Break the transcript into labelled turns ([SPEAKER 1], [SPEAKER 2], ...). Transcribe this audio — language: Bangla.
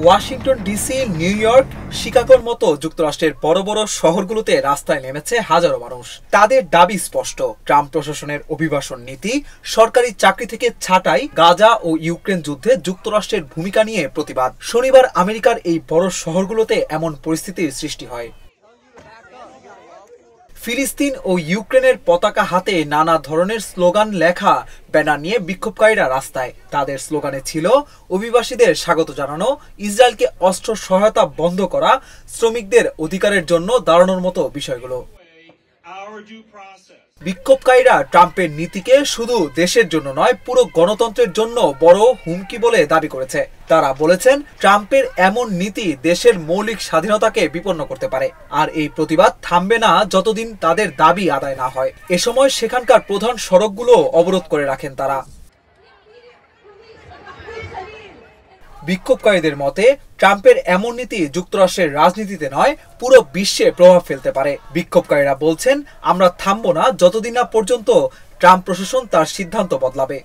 [SPEAKER 1] ওয়াশিংটন ডিসি, নিউ ইয়র্ক, শিকাগোর মতো যুক্তরাষ্ট্রের বড় বড় শহরগুলোতে রাস্তায় নেমেছে হাজারো মানুষ। তাদের দাবি স্পষ্ট, ট্রাম্প প্রশাসনের অভিবাসন নীতি, সরকারি চাকরি থেকে ছাঁটাই, গাজা ও ইউক্রেন যুদ্ধে যুক্তরাষ্ট্রের ভূমিকা নিয়ে প্রতিবাদ। শনিবার আমেরিকার এই বড় শহরগুলোতে এমন পরিস্থিতির সৃষ্টি হয়। ফিলিস্তিন ও ইউক্রেনের পতাকা হাতে নানা ধরনের স্লোগান লেখা ব্যানার নিয়ে বিক্ষোভকারীরা রাস্তায়। তাদের স্লোগানে ছিল অভিবাসীদের স্বাগত জানানো, ইসরায়েলকে অস্ত্র সহায়তা বন্ধ করা, শ্রমিকদের অধিকারের জন্য দাঁড়ানোর মতো বিষয়গুলো। বিক্ষোভকারীরা ট্রাম্পের নীতিকে শুধু দেশের জন্য নয়, পুরো গণতন্ত্রের জন্য বড় হুমকি বলে দাবি করেছে। তারা বলেছেন, ট্রাম্পের এমন নীতি দেশের মৌলিক স্বাধীনতাকে বিপন্ন করতে পারে, আর এই প্রতিবাদ থামবে না যতদিন তাদের দাবি আদায় না হয়। এ সময় সেখানকার প্রধান সড়কগুলো অবরোধ করে রাখেন তারা। বিক্ষোভকারীদের মতে, ট্রাম্পের এমন নীতি যুক্তরাষ্ট্রের রাজনীতিতে নয়, পুরো বিশ্বে প্রভাব ফেলতে পারে। বিক্ষোভকারীরা বলছেন, আমরা থামব না যতদিন না পর্যন্ত ট্রাম্প প্রশাসন তার সিদ্ধান্ত বদলাবে।